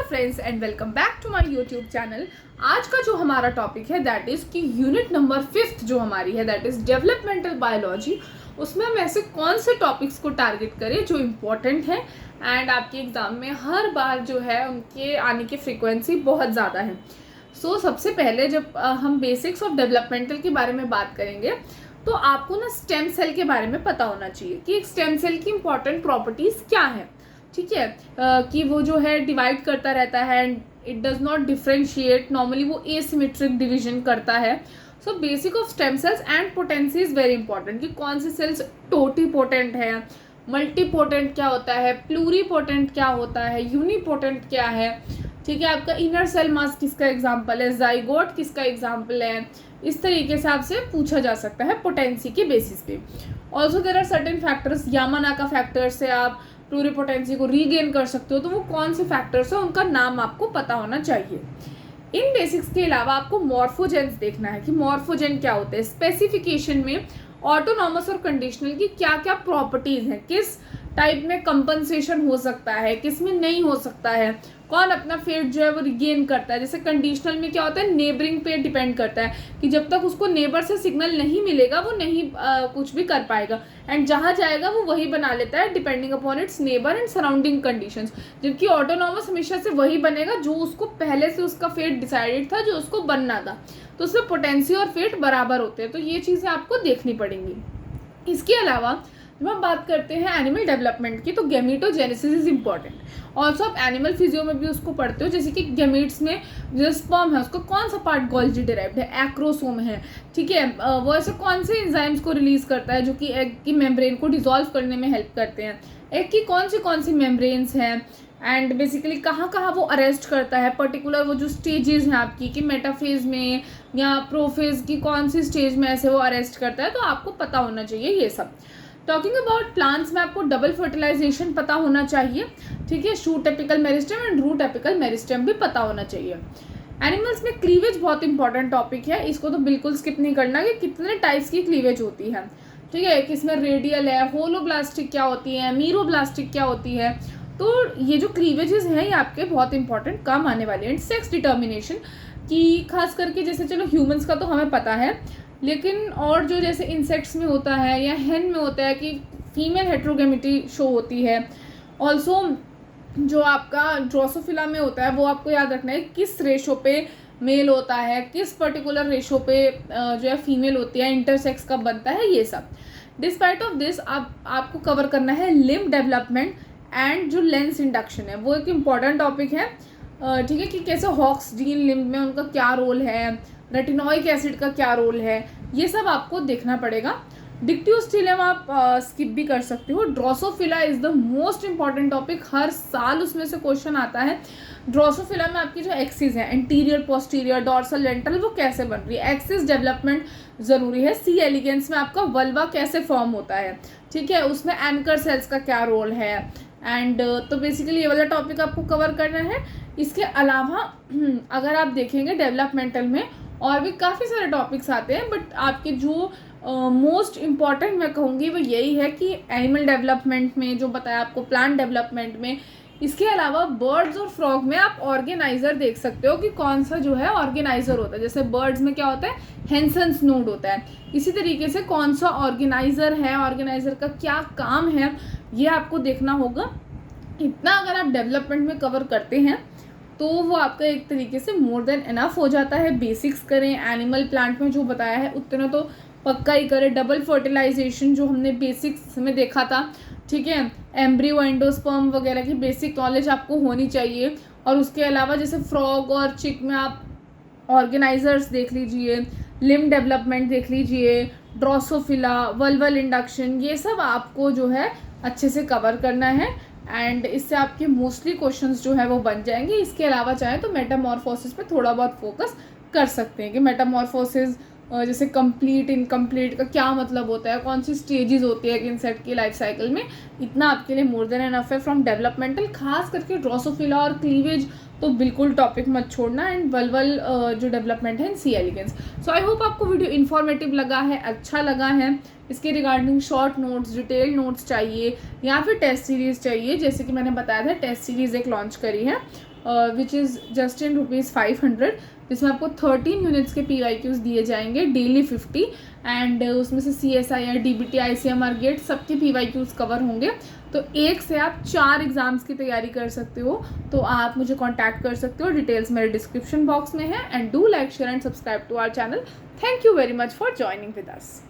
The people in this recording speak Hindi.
Friends and welcome back to my YouTube channel. आज का जो हमारा टॉपिक है दैट इज कि यूनिट नंबर 5 जो हमारी है दैट इज डेवलपमेंटल बायोलॉजी। उसमें हम ऐसे कौन से टॉपिक्स को टारगेट करें जो इम्पोर्टेंट है एंड आपके एग्जाम में हर बार जो है उनके आने की फ्रिक्वेंसी बहुत ज़्यादा है। सबसे पहले जब हम बेसिक्स ऑफ डेवलपमेंटल के बारे में बात करेंगे तो आपको ना स्टेम सेल के बारे में पता होना चाहिए कि एक स्टेम सेल की इंपॉर्टेंट प्रॉपर्टीज़ क्या है। ठीक है, कि वो जो है डिवाइड करता रहता है and it does not differentiate, normally वो एसिमेट्रिक डिवीजन करता है। So basic of stem cells and potency is very important कि कौन सी सेल्स टोटीपोटेंट है, मल्टीपोटेंट क्या होता है, प्लूरीपोटेंट क्या होता है, यूनिपोटेंट क्या है। ठीक है, आपका इनर सेल मास किसका एग्जाम्पल है, जाइगोट किसका एग्जाम्पल है, इस तरीके से आपसे पूछा जा सकता है पोटेंसी के बेसिस पे। Also there are certain factors, Yamanaka factor से आप प्लूरीपोटेंसी को रीगेन कर सकते हो, तो वो कौन से फैक्टर्स है उनका नाम आपको पता होना चाहिए। इन बेसिक्स के अलावा आपको मॉर्फोजेंस देखना है कि मॉर्फोजेन क्या होते हैं, स्पेसिफिकेशन में ऑटोनॉमस और कंडीशनल की क्या क्या प्रॉपर्टीज हैं, किस टाइप में कंपनसेशन हो सकता है, किस में नहीं हो सकता है, कौन अपना फेट जो है वो रिगेन करता है। जैसे कंडीशनल में क्या होता है, नेबरिंग पे डिपेंड करता है कि जब तक उसको नेबर से सिग्नल नहीं मिलेगा वो नहीं कुछ भी कर पाएगा एंड जहाँ जाएगा वो वही बना लेता है depending upon its neighbour and surrounding conditions. जबकि ऑटोनॉमस हमेशा से वही बनेगा जो उसको पहले से उसका फेट डिसाइडेड था, जो उसको बनना था, तो उसमें पोटेंसी और फेट बराबर होते हैं। तो ये चीज़ें आपको देखनी पड़ेंगी। इसके अलावा जब हम बात करते हैं एनिमल डेवलपमेंट की तो गैमीटोजेनेसिस इज इम्पॉर्टेंट। ऑल्सो आप एनिमल फिजियो में भी उसको पढ़ते हो, जैसे कि गैमीट्स में जो स्पर्म है उसका कौन सा पार्ट गोल्जी डिराइव्ड है, एक्रोसोम है। ठीक है, वो ऐसे कौन से एंजाइम्स को रिलीज करता है जो कि एग की मेम्ब्रेन को डिसॉल्व करने में हेल्प करते हैं, एग की कौन सी मेम्ब्रेन्स हैं एंड बेसिकली कहाँ कहाँ वो अरेस्ट करता है, पर्टिकुलर वो जो स्टेजेस हैं आपकी कि मेटाफेज में या प्रोफेज की कौन सी स्टेज में ऐसे वो अरेस्ट करता है, तो आपको पता होना चाहिए ये सब। टॉकिंग अबाउट प्लांट्स में आपको डबल फर्टिलाइजेशन पता होना चाहिए। ठीक है, shoot apical meristem and root apical meristem भी पता होना चाहिए। एनिमल्स में क्लीवेज बहुत इंपॉर्टेंट टॉपिक है, इसको तो बिल्कुल स्किप नहीं करना कि कितने टाइप्स की क्लीवेज होती है। ठीक है, किसमें रेडियल है, होलोब्लास्टिक क्या होती है, मीरोब्लास्टिक क्या होती है। तो ये जो क्लीवेजेस हैं ये आपके बहुत इंपॉर्टेंट काम आने वाले हैं। सेक्स डिटर्मिनेशन की खास करके, जैसे चलो ह्यूमंस का तो हमें पता है, लेकिन और जो जैसे इंसेक्ट्स में होता है या हेन में होता है कि फीमेल हेट्रोगेमिटी शो होती है। ऑल्सो जो आपका ड्रोसोफिला में होता है वो आपको याद रखना है किस रेशो पे मेल होता है, किस पर्टिकुलर रेशो पे जो है फीमेल होती है, इंटरसेक्स कब बनता है, ये सब। डिस्पाइट ऑफ दिस आपको कवर करना है लिम्ब डेवलपमेंट एंड जो लेंस इंडक्शन है वो एक इम्पॉर्टेंट टॉपिक है। ठीक है, कि कैसे हॉक्स जीन लिम्ब में उनका क्या रोल है, रेटिनोइक एसिड का क्या रोल है, ये सब आपको देखना पड़ेगा। डिक्टियोस्टिलियम आप स्किप भी कर सकते हो। Drosophila is the most important topic, हर साल उसमें से क्वेश्चन आता है। ड्रोसोफिला में आपकी जो एक्सिस है, एंटीरियर, पोस्टीरियर, डॉर्सल, वेंट्रल, वो कैसे बन रही है, एक्सिस डेवलपमेंट जरूरी है। सी एलिगेंस में आपका वल्वा कैसे फॉर्म होता है, ठीक है, उसमें एंकर सेल्स का क्या रोल है एंड तो बेसिकली ये वाला टॉपिक आपको कवर करना है। इसके अलावा अगर आप देखेंगे डेवलपमेंटल में और भी काफ़ी सारे टॉपिक्स आते हैं, बट आपके जो मोस्ट इम्पॉर्टेंट मैं कहूँगी वो यही है कि एनिमल डेवलपमेंट में जो बताया आपको, प्लांट डेवलपमेंट में, इसके अलावा बर्ड्स और फ्रॉग में आप ऑर्गेनाइजर देख सकते हो कि कौन सा जो है ऑर्गेनाइजर होता है। जैसे बर्ड्स में क्या होता है, हेंसन्स नोड होता है, इसी तरीके से कौन सा ऑर्गेनाइजर है, ऑर्गेनाइजर का क्या काम है, ये आपको देखना होगा। इतना अगर आप डेवलपमेंट में कवर करते हैं तो वो आपका एक तरीके से मोर देन इनफ हो जाता है। बेसिक्स करें, एनिमल प्लांट में जो बताया है उतना तो पक्का ही करें। डबल फर्टिलाइजेशन जो हमने बेसिक्स में देखा था, ठीक है, एम्ब्रियो, एंडोस्पर्म वगैरह की बेसिक नॉलेज आपको होनी चाहिए। और उसके अलावा जैसे फ्रॉग और चिक में आप ऑर्गेनाइजर्स देख लीजिए, लिम्ब डेवलपमेंट देख लीजिए, ड्रोसोफिला, वल्वल इंडक्शन, ये सब आपको जो है अच्छे से कवर करना है एंड इससे आपके मोस्टली क्वेश्चंस जो है वो बन जाएंगे। इसके अलावा चाहे तो मेटामॉर्फोसिस पे थोड़ा बहुत फोकस कर सकते हैं कि मेटामॉर्फोसिस जैसे कंप्लीट, इनकम्प्लीट का क्या मतलब होता है, कौन सी स्टेजेस होती है इंसेक्ट की लाइफ साइकिल में, इतना आपके लिए मोर देन एनफ है फ्रॉम डेवलपमेंटल। खास करके ड्रोसोफिला और क्लीवेज तो बिल्कुल टॉपिक मत छोड़ना एंड वल्वल जो डेवलपमेंट है इन सी एलिगेंस। सो आई होप आपको वीडियो इन्फॉर्मेटिव लगा है, अच्छा लगा है। इसके regarding short notes, detail notes चाहिए या फिर टेस्ट सीरीज़ चाहिए, जैसे कि मैंने बताया था टेस्ट सीरीज़ एक लॉन्च करी है विच इज़ जस्ट इन ₹500, जिसमें आपको 13 यूनिट्स के PYQs दिए जाएंगे, डेली 50, एंड उसमें से CSIR, DBT, ICMR गेट सबके PYQs कवर होंगे। तो एक से आप 4 एग्ज़ाम्स की तैयारी कर सकते हो। तो आप मुझे कॉन्टैक्ट कर सकते हो, डिटेल्स मेरे डिस्क्रिप्शन बॉक्स में है। And do like, share and subscribe to our channel. Thank you very much for joining with us.